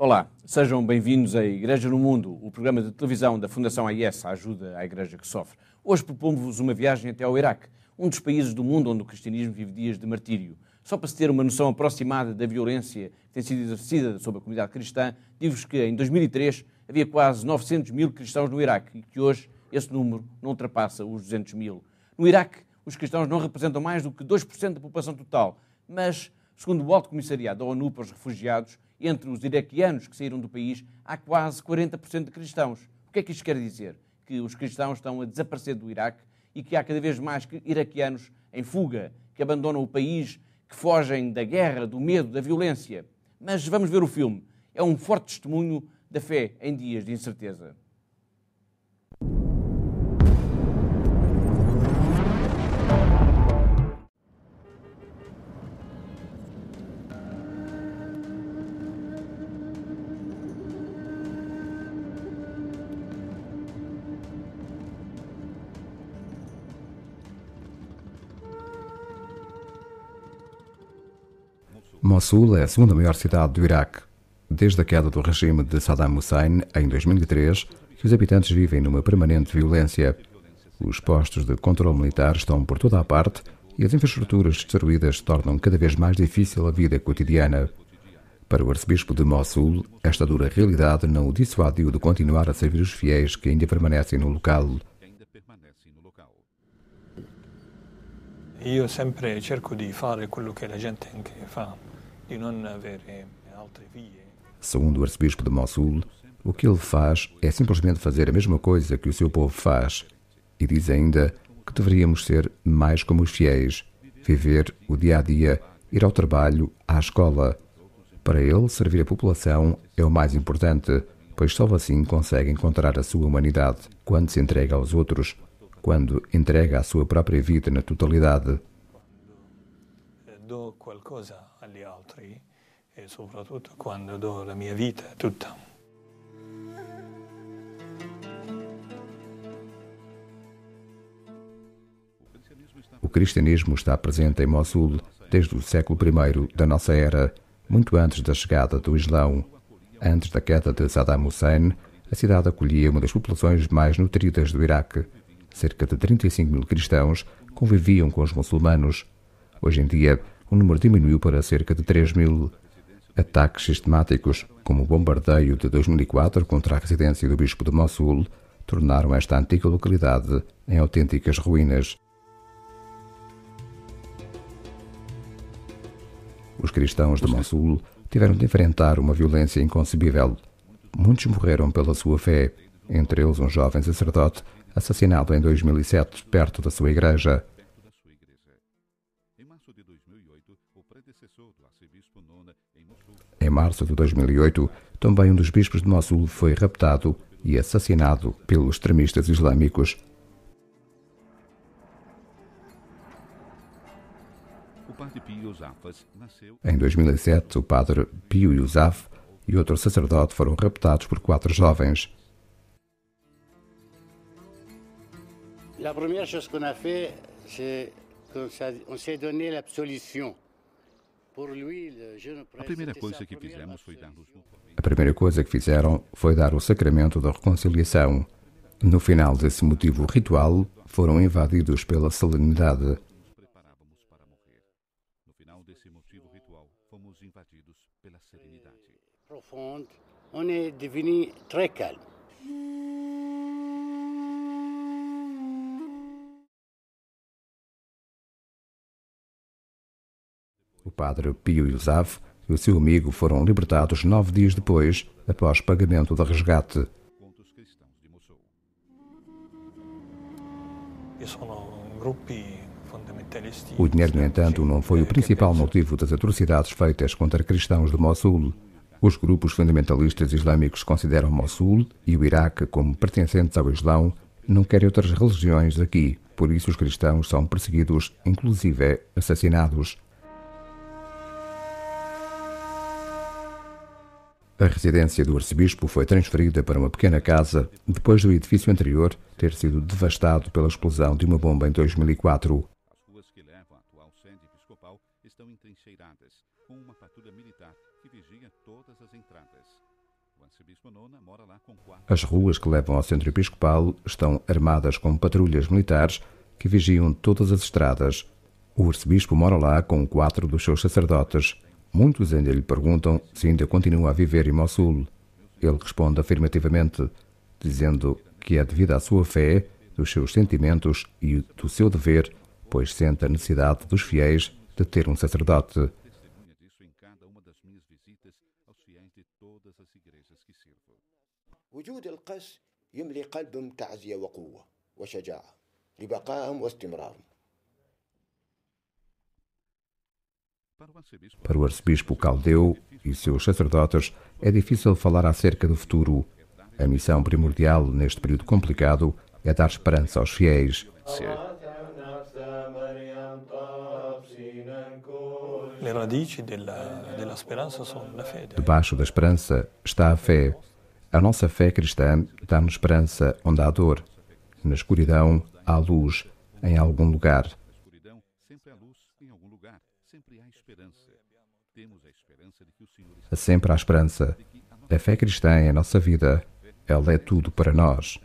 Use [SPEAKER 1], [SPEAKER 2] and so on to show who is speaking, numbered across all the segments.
[SPEAKER 1] Olá, sejam bem-vindos à Igreja no Mundo, o programa de televisão da Fundação AIS, a ajuda à Igreja que sofre. Hoje propomos-vos uma viagem até ao Iraque, um dos países do mundo onde o cristianismo vive dias de martírio. Só para se ter uma noção aproximada da violência que tem sido exercida sobre a comunidade cristã, digo-vos que em 2003 havia quase 900 mil cristãos no Iraque e que hoje esse número não ultrapassa os 200 mil. No Iraque, os cristãos não representam mais do que 2% da população total, mas, segundo o Alto Comissariado da ONU para os Refugiados, entre os iraquianos que saíram do país, há quase 40% de cristãos. O que é que isto quer dizer? Que os cristãos estão a desaparecer do Iraque e que há cada vez mais iraquianos em fuga, que abandonam o país, que fogem da guerra, do medo, da violência. Mas vamos ver o filme. É um forte testemunho da fé em dias de incerteza.
[SPEAKER 2] Mossul é a segunda maior cidade do Iraque. Desde a queda do regime de Saddam Hussein, em 2003, que os habitantes vivem numa permanente violência. Os postos de controle militar estão por toda a parte e as infraestruturas destruídas tornam cada vez mais difícil a vida cotidiana. Para o arcebispo de Mossul, esta dura realidade não o dissuadiu de continuar a servir os fiéis que ainda permanecem no local.
[SPEAKER 3] Io sempre cerco di fare quello che la gente anche fa, di non avere altre vie.
[SPEAKER 2] Segundo o arcebispo de Mossul, o que ele faz é simplesmente fazer a mesma coisa que o seu povo faz. E diz ainda que deveríamos ser mais como os fiéis, viver o dia-a-dia, ir ao trabalho, à escola. Para ele, servir a população é o mais importante, pois só assim consegue encontrar a sua humanidade quando se entrega aos outros, quando entrega a sua própria vida na totalidade.
[SPEAKER 3] Do qualcosa agli altri e soprattutto quando do la mia vita tutta.
[SPEAKER 2] O cristianismo está presente em Mossul desde o século I da nossa era, muito antes da chegada do Islão. Antes da queda de Saddam Hussein, a cidade acolhia uma das populações mais nutridas do Iraque. Cerca de 35 mil cristãos conviviam com os muçulmanos. Hoje em dia, o número diminuiu para cerca de 3 mil. Ataques sistemáticos, como o bombardeio de 2004 contra a residência do bispo de Mossul, tornaram esta antiga localidade em autênticas ruínas. Os cristãos de Mossul tiveram de enfrentar uma violência inconcebível. Muitos morreram pela sua fé, entre eles um jovem sacerdote assassinado em 2007, perto da sua igreja. Em março de 2008, também um dos bispos de Mossul foi raptado e assassinado pelos extremistas islâmicos. Em 2007, o padre Pio Yousaf e outro sacerdote foram raptados por 4 jovens.
[SPEAKER 4] La première chose qu'on a fait, c'est qu'on s'est donné l'absolution.
[SPEAKER 2] A primeira coisa que fizeram foi dar o sacramento da reconciliação. No final desse motivo ritual, foram invadidos pela solenidade.
[SPEAKER 4] Profonde, on est devenu très calme.
[SPEAKER 2] O padre Pio Yousaf e o seu amigo foram libertados 9 dias depois, após pagamento de resgate. O dinheiro, no entanto, não foi o principal motivo das atrocidades feitas contra cristãos de Mossul. Os grupos fundamentalistas islâmicos consideram Mossul e o Iraque como pertencentes ao Islão, não querem outras religiões aqui, por isso os cristãos são perseguidos, inclusive assassinados. A residência do arcebispo foi transferida para uma pequena casa depois do edifício anterior ter sido devastado pela explosão de uma bomba em 2004.
[SPEAKER 5] As ruas que levam à atual sede episcopal estão entrincheiradas, com uma patrulha militar
[SPEAKER 2] As ruas que levam ao centro episcopal estão armadas com patrulhas militares que vigiam todas as estradas. O arcebispo mora lá com 4 dos seus sacerdotes. Muitos ainda lhe perguntam se ainda continua a viver em Mossul. Ele responde afirmativamente, dizendo que é devido à sua fé, dos seus sentimentos e do seu dever, pois sente a necessidade dos fiéis de ter um sacerdote.
[SPEAKER 5] وجود القس يملي قلبهم تعزية وقوة وشجاعة لبقائهم واستمرارهم.
[SPEAKER 2] Para o arcebispo Caldeu e seus sacerdotes, é difícil falar acerca do futuro. A missão primordial neste período complicado é dar esperança aos fiéis.
[SPEAKER 3] Le radici della speranza sono la fede.
[SPEAKER 2] Debaixo da esperança está a fé. A nossa fé cristã dá-nos esperança onde há dor. Na escuridão há luz em algum lugar. Sempre há esperança. A fé cristã é a nossa vida. Ela é tudo para nós.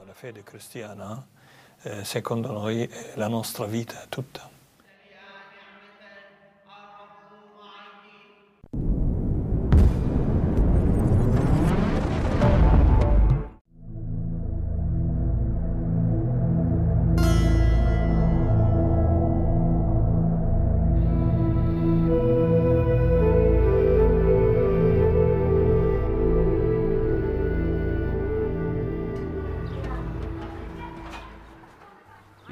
[SPEAKER 3] La fede cristiana, secondo noi, è la nostra vita tutta.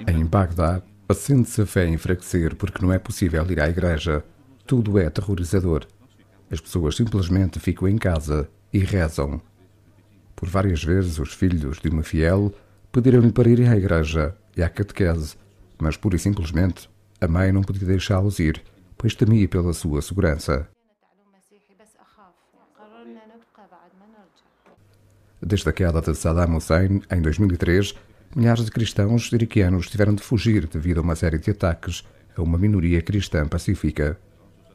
[SPEAKER 2] Em Bagdá, sente-se a fé enfraquecer porque não é possível ir à igreja. Tudo é aterrorizador. As pessoas simplesmente ficam em casa e rezam. Por várias vezes, os filhos de uma fiel pediram-lhe para ir à igreja e à catequese, mas pura e simplesmente a mãe não podia deixá-los ir, pois temia pela sua segurança. Desde a queda de Saddam Hussein, em 2003, milhares de cristãos iraquianos tiveram de fugir devido a uma série de ataques a uma minoria cristã pacífica.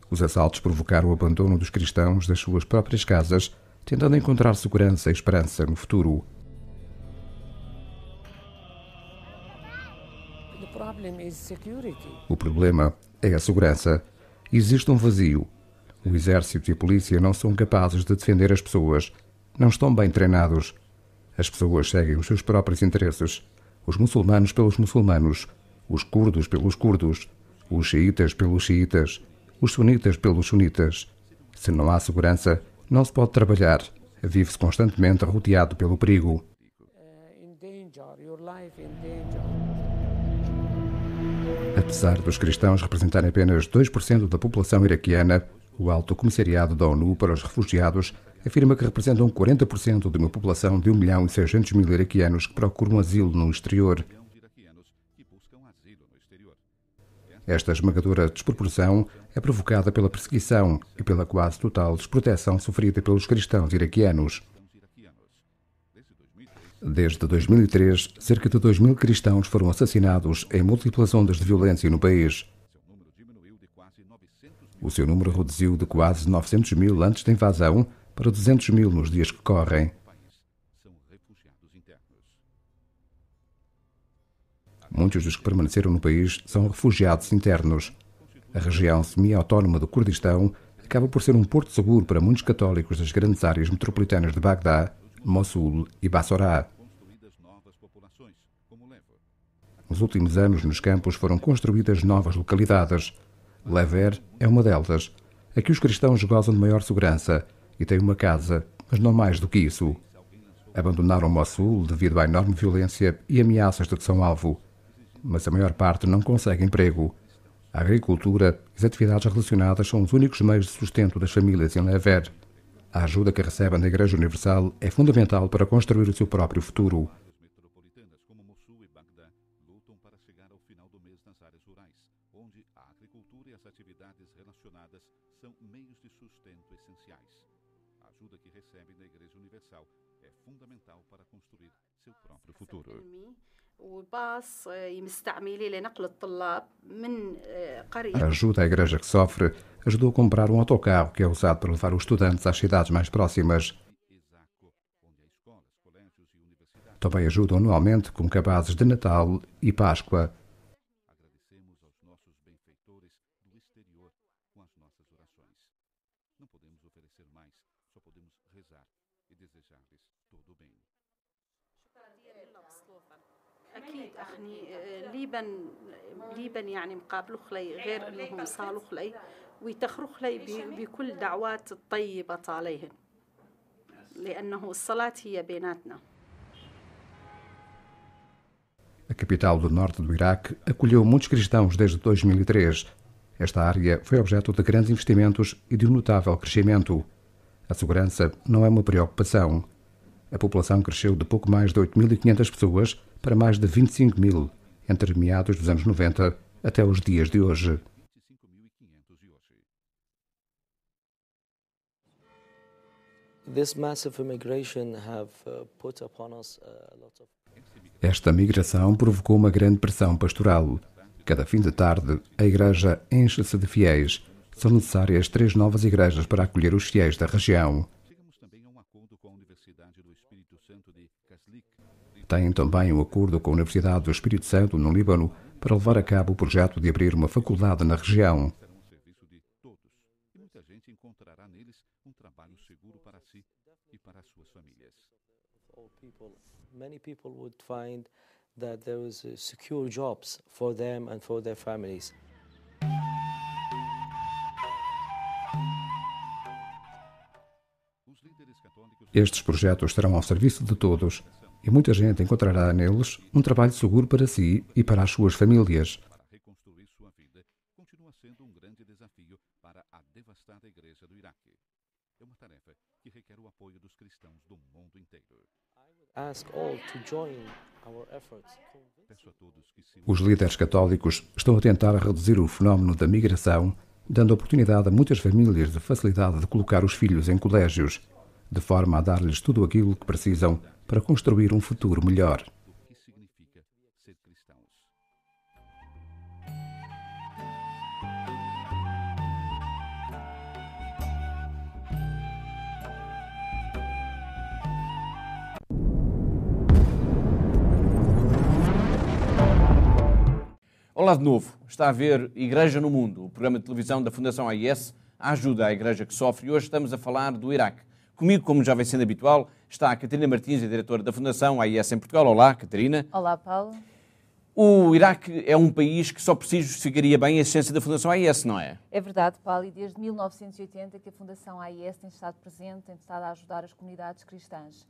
[SPEAKER 2] Os assaltos provocaram o abandono dos cristãos das suas próprias casas, tentando encontrar segurança e esperança no futuro. O problema é a segurança. Existe um vazio. O exército e a polícia não são capazes de defender as pessoas. Não estão bem treinados. As pessoas seguem os seus próprios interesses. Os muçulmanos pelos muçulmanos, os curdos pelos curdos, os xiitas pelos xiitas, os sunitas pelos sunitas. Se não há segurança, não se pode trabalhar. Vive-se constantemente rodeado pelo perigo. Apesar dos cristãos representarem apenas 2% da população iraquiana, o Alto Comissariado da ONU para os Refugiados afirma que representam 40% de uma população de 1.600.000 iraquianos que procuram asilo no exterior. Esta esmagadora desproporção é provocada pela perseguição e pela quase total desproteção sofrida pelos cristãos iraquianos. Desde 2003, cerca de 2.000 cristãos foram assassinados em múltiplas ondas de violência no país. O seu número reduziu de quase 900.000 antes da invasão para 200.000 nos dias que correm. Muitos dos que permaneceram no país são refugiados internos. A região semi-autónoma do Kurdistão acaba por ser um porto seguro para muitos católicos das grandes áreas metropolitanas de Bagdá, Mossul e Bassorá. Nos últimos anos, nos campos foram construídas novas localidades. Lever é uma delas. Aqui os cristãos gozam de maior segurança e têm uma casa, mas não mais do que isso. Abandonaram Mossul devido à enorme violência e ameaças de que são alvo. Mas a maior parte não consegue emprego. A agricultura e as atividades relacionadas são os únicos meios de sustento das famílias em Lever. A ajuda que recebem da Igreja Universal é fundamental para construir o seu próprio futuro.
[SPEAKER 6] ajuda que recebe da Igreja Universal é fundamental para construir seu próprio futuro.
[SPEAKER 2] A ajuda à Igreja que Sofre ajudou a comprar um autocarro que é usado para levar os estudantes às cidades mais próximas. Também ajudam anualmente com cabazes de Natal e Páscoa.
[SPEAKER 6] Agradecemos aos nossos benfeitores do exterior com as nossas orações. Não podemos oferecer mais, só podemos rezar e desejar-lhes todo o bem.
[SPEAKER 7] أكيد أخني ليبن يعني مقابلو خلي غير إنهم صالوا خلي ويتخروا خلي بكل دعوات الطيبة عليهم لأنه الصلاة هي بيناتنا.
[SPEAKER 2] A capital do norte do Iraque acolheu muitos cristãos desde 2003. Esta área foi objeto de grandes investimentos e de um notável crescimento. A segurança não é uma preocupação. A população cresceu de pouco mais de 8.500 pessoas para mais de 25.000, entre meados dos anos 90 até os dias de hoje. Esta migração provocou uma grande pressão pastoral. Cada fim de tarde, a igreja enche-se de fiéis. São necessárias 3 novas igrejas para acolher os fiéis da região. Têm também um acordo com a Universidade do Espírito Santo, no Líbano, para levar a cabo o projeto de abrir uma faculdade na região.
[SPEAKER 6] Muita gente encontrará neles um trabalho seguro para si e para suas famílias.
[SPEAKER 8] Many people would find that there was secure jobs for them and for their families.
[SPEAKER 2] Estes projetos estarão ao serviço de todos e muita gente encontrará neles um trabalho seguro para si e para as suas famílias.
[SPEAKER 6] Para reconstruir sua vida, continua sendo um grande desafio para a devastada Igreja do Iraque. É uma tarefa que requer o apoio dos cristãos do mundo inteiro.
[SPEAKER 2] Os líderes católicos estão a tentar reduzir o fenómeno da migração, dando oportunidade a muitas famílias de facilidade de colocar os filhos em colégios, de forma a dar-lhes tudo aquilo que precisam para construir um futuro melhor.
[SPEAKER 6] O que significa ser cristãos?
[SPEAKER 1] Olá de novo. Está a ver Igreja no Mundo, o programa de televisão da Fundação AIS, a ajuda à Igreja que Sofre, e hoje estamos a falar do Iraque. Comigo, como já vem sendo habitual, está a Catarina Martins, a diretora da Fundação AIS em Portugal. Olá, Catarina.
[SPEAKER 9] Olá, Paulo.
[SPEAKER 1] O Iraque é um país que só por si justificaria bem a existência da Fundação AIS, não é?
[SPEAKER 9] É verdade, Paulo, e desde 1980 que a Fundação AIS tem estado presente, tem estado a ajudar as comunidades cristãs.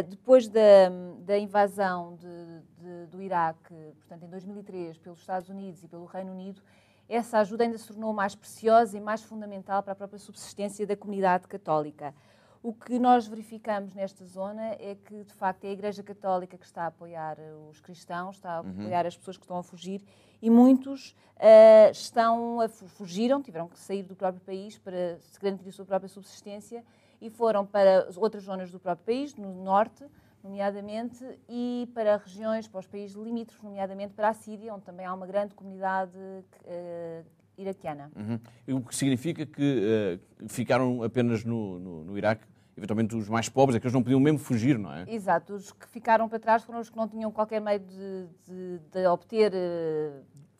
[SPEAKER 9] Depois da invasão do Iraque, portanto, em 2003, pelos Estados Unidos e pelo Reino Unido, essa ajuda ainda se tornou mais preciosa e mais fundamental para a própria subsistência da comunidade católica. O que nós verificamos nesta zona é que, de facto, é a Igreja Católica que está a apoiar os cristãos, está a apoiar as pessoas que estão a fugir, e muitos fugiram, tiveram que sair do próprio país para se garantir a sua própria subsistência e foram para outras zonas do próprio país, no norte, nomeadamente, e para regiões, para os países limítrofes, nomeadamente para a Síria, onde também há uma grande comunidade iraquiana.
[SPEAKER 1] O que significa que ficaram apenas no Iraque, eventualmente os mais pobres, é que eles não podiam mesmo fugir, não é?
[SPEAKER 9] Exato, os que ficaram para trás foram os que não tinham qualquer meio de obter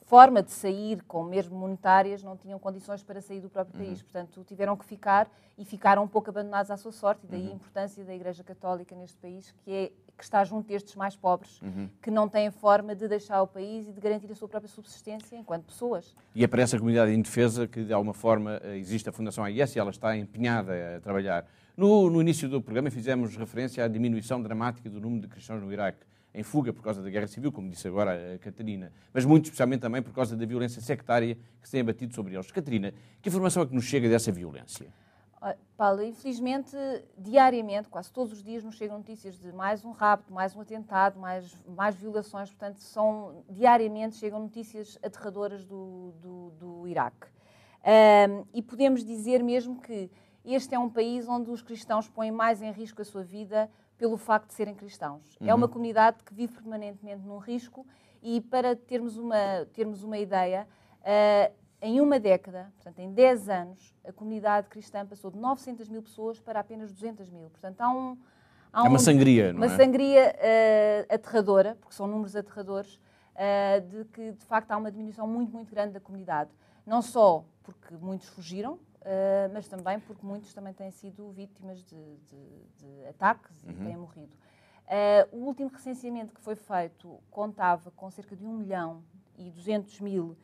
[SPEAKER 9] forma de sair, com mesmo monetárias, não tinham condições para sair do próprio país. Portanto, tiveram que ficar e ficaram um pouco abandonados à sua sorte, e daí a importância da Igreja Católica neste país, que está junto destes mais pobres, que não têm forma de deixar o país e de garantir a sua própria subsistência enquanto pessoas.
[SPEAKER 1] E é para essa comunidade indefesa que, de alguma forma, existe a Fundação AIS e ela está empenhada a trabalhar. No início do programa fizemos referência à diminuição dramática do número de cristãos no Iraque, em fuga por causa da guerra civil, como disse agora a Catarina, mas muito especialmente também por causa da violência sectária que se tem abatido sobre eles. Catarina, que informação é que nos chega dessa violência?
[SPEAKER 9] Paulo, infelizmente, diariamente, quase todos os dias, nos chegam notícias de mais um rapto, mais um atentado, mais violações. Portanto, diariamente chegam notícias aterradoras do Iraque. E podemos dizer mesmo que este é um país onde os cristãos põem mais em risco a sua vida pelo facto de serem cristãos. É uma comunidade que vive permanentemente num risco e, para termos uma ideia, em uma década, portanto, em 10 anos, a comunidade cristã passou de 900 mil pessoas para apenas 200 mil. Portanto, há
[SPEAKER 1] uma sangria, não é?
[SPEAKER 9] Uma sangria aterradora, porque são números aterradores, de que, de facto, há uma diminuição muito, muito grande da comunidade. Não só porque muitos fugiram, mas também porque muitos também têm sido vítimas de ataques e têm morrido. O último recenseamento que foi feito contava com cerca de 1.200.000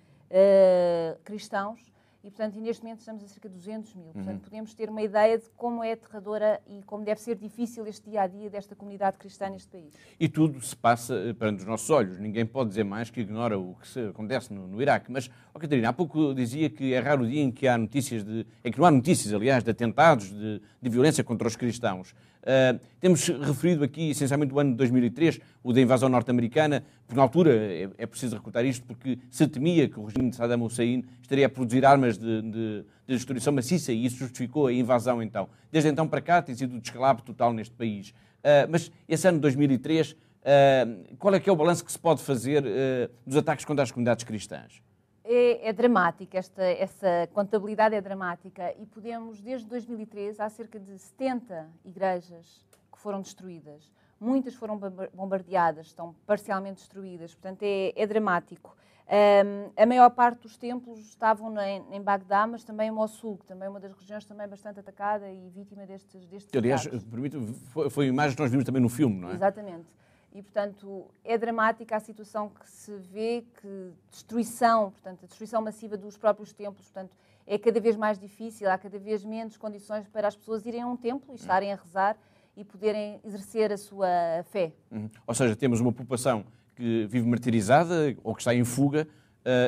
[SPEAKER 9] cristãos e, portanto, neste momento estamos a cerca de 200 mil. Portanto, podemos ter uma ideia de como é aterradora e como deve ser difícil este dia-a-dia desta comunidade cristã neste país.
[SPEAKER 1] E tudo se passa perante os nossos olhos. Ninguém pode dizer mais que ignora o que acontece no Iraque. Mas, Catarina, há pouco dizia que é raro o dia em que há notícias em que não há notícias, aliás, de atentados, de violência contra os cristãos. Temos referido aqui, essencialmente, o ano de 2003, o da invasão norte-americana, porque na altura, é preciso recordar isto, porque se temia que o regime de Saddam Hussein estaria a produzir armas de destruição maciça e isso justificou a invasão então. Desde então para cá tem sido um descalabro total neste país. Mas esse ano de 2003, qual é que é o balanço que se pode fazer dos ataques contra as comunidades cristãs?
[SPEAKER 9] É dramática, essa contabilidade é dramática e podemos, desde 2013, há cerca de 70 igrejas que foram destruídas. Muitas foram bombardeadas, estão parcialmente destruídas, portanto é dramático. A maior parte dos templos estavam em Bagdá, mas também em Mossul, que também é uma das regiões também bastante atacada e vítima destes
[SPEAKER 1] aliás, foi a imagem que nós vimos também no filme, não é?
[SPEAKER 9] Exatamente. E, portanto, é dramática a situação que se vê, que a destruição massiva dos próprios templos, portanto, é cada vez mais difícil, há cada vez menos condições para as pessoas irem a um templo e estarem a rezar e poderem exercer a sua fé.
[SPEAKER 1] Ou seja, temos uma população que vive martirizada ou que está em fuga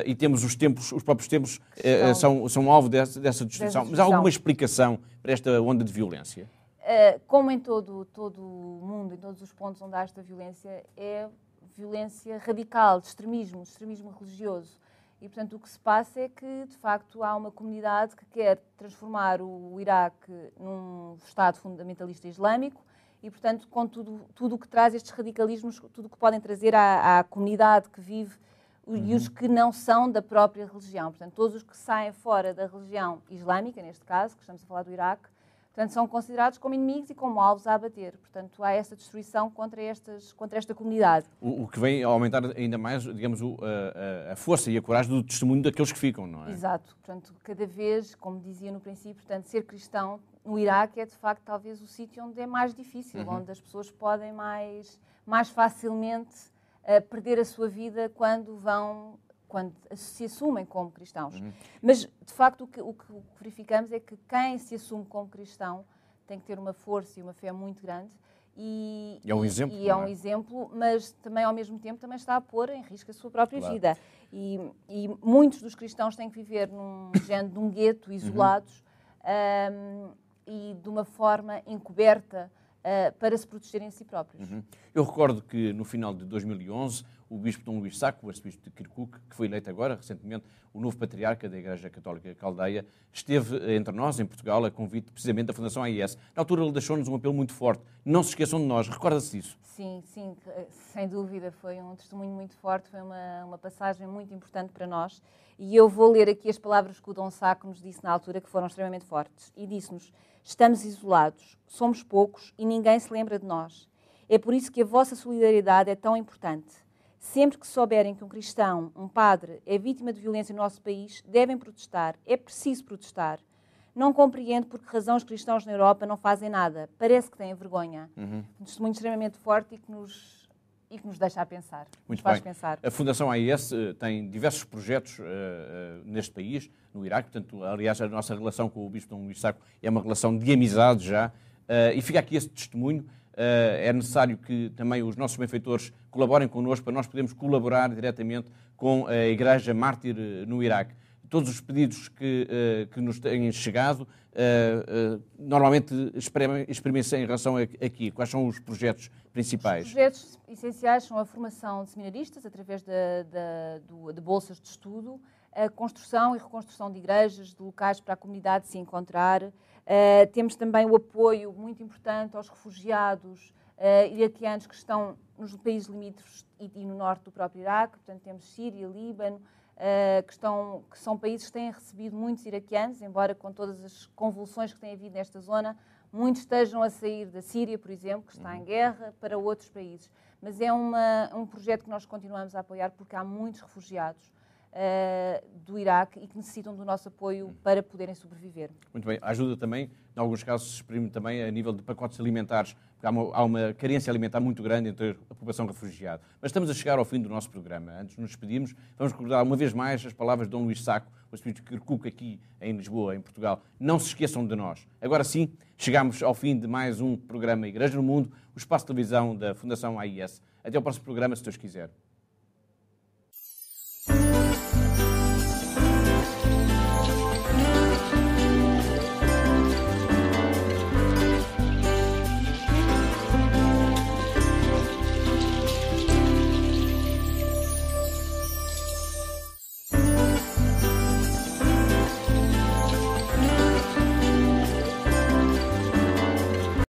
[SPEAKER 1] e temos os próprios templos são alvo dessa destruição. Mas há alguma explicação para esta onda de violência?
[SPEAKER 9] Como em todo o mundo, em todos os pontos onde há esta violência, é violência radical, de extremismo religioso. E, portanto, o que se passa é que, de facto, há uma comunidade que quer transformar o Iraque num Estado fundamentalista islâmico e, portanto, com tudo o que traz estes radicalismos, tudo o que podem trazer à comunidade que vive e os que não são da própria religião. Portanto, todos os que saem fora da religião islâmica, neste caso, que estamos a falar do Iraque, portanto, são considerados como inimigos e como alvos a abater. Portanto, há esta destruição contra esta comunidade.
[SPEAKER 1] O que vem a aumentar ainda mais, digamos, a força e a coragem do testemunho daqueles que ficam, não é?
[SPEAKER 9] Exato. Portanto, cada vez, como dizia no princípio, portanto, ser cristão no Iraque é, de facto, talvez o sítio onde é mais difícil, onde as pessoas podem mais facilmente perder a sua vida quando se assumem como cristãos. Mas, de facto, o que verificamos é que quem se assume como cristão tem que ter uma força e uma fé muito grande.
[SPEAKER 1] E é um exemplo.
[SPEAKER 9] E é um exemplo, mas também, ao mesmo tempo, também está a pôr em risco a sua própria vida. E muitos dos cristãos têm que viver num género de um gueto, isolados, e de uma forma encoberta, para se protegerem a si próprios.
[SPEAKER 1] Eu recordo que no final de 2011 o bispo Dom Luís Sacco, o arcebispo de Kirkuk, que foi eleito agora, recentemente, o novo patriarca da Igreja Católica Caldeia, esteve entre nós, em Portugal, a convite precisamente da Fundação AIS. Na altura ele deixou-nos um apelo muito forte. Não se esqueçam de nós. Recorda-se disso?
[SPEAKER 9] Sim, sem dúvida. Foi um testemunho muito forte, foi uma passagem muito importante para nós. E eu vou ler aqui as palavras que o Dom Sacco nos disse na altura, que foram extremamente fortes. E disse-nos: estamos isolados, somos poucos e ninguém se lembra de nós. É por isso que a vossa solidariedade é tão importante. Sempre que souberem que um cristão, um padre, é vítima de violência no nosso país, devem protestar. É preciso protestar. Não compreendo por que razão os cristãos na Europa não fazem nada. Parece que têm vergonha. Um testemunho extremamente forte e que nos deixa a pensar.
[SPEAKER 1] Muito
[SPEAKER 9] faz
[SPEAKER 1] bem.
[SPEAKER 9] Pensar.
[SPEAKER 1] A Fundação AIS tem diversos projetos neste país, no Iraque. Portanto, aliás, a nossa relação com o bispo Dom Luís Sacco é uma relação de amizade já. E fica aqui esse testemunho. É necessário que também os nossos benfeitores colaborem connosco para nós podermos colaborar diretamente com a Igreja Mártir no Iraque. Todos os pedidos que nos têm chegado, normalmente exprimem-se em relação aqui. Quais são os projetos principais?
[SPEAKER 9] Os projetos essenciais são a formação de seminaristas através de bolsas de estudo, a construção e reconstrução de igrejas, de locais para a comunidade se encontrar. Temos também o apoio muito importante aos refugiados iraquianos que estão nos países limítrofes e no norte do próprio Iraque. Portanto, temos Síria, Líbano, que são países que têm recebido muitos iraquianos, embora com todas as convulsões que têm havido nesta zona, muitos estejam a sair da Síria, por exemplo, que está em guerra, para outros países. Mas é um projeto que nós continuamos a apoiar porque há muitos refugiados do Iraque e que necessitam do nosso apoio para poderem sobreviver.
[SPEAKER 1] Muito bem. A ajuda também, em alguns casos, se exprime também a nível de pacotes alimentares, porque há uma carência alimentar muito grande entre a população refugiada. Mas estamos a chegar ao fim do nosso programa. Antes de nos despedirmos, vamos recordar uma vez mais as palavras de Dom Luís Sacco, o espírito de Kirkuk aqui em Lisboa, em Portugal. Não se esqueçam de nós. Agora sim, chegamos ao fim de mais um programa Igreja no Mundo, o espaço de televisão da Fundação AIS. Até ao próximo programa, se Deus quiser.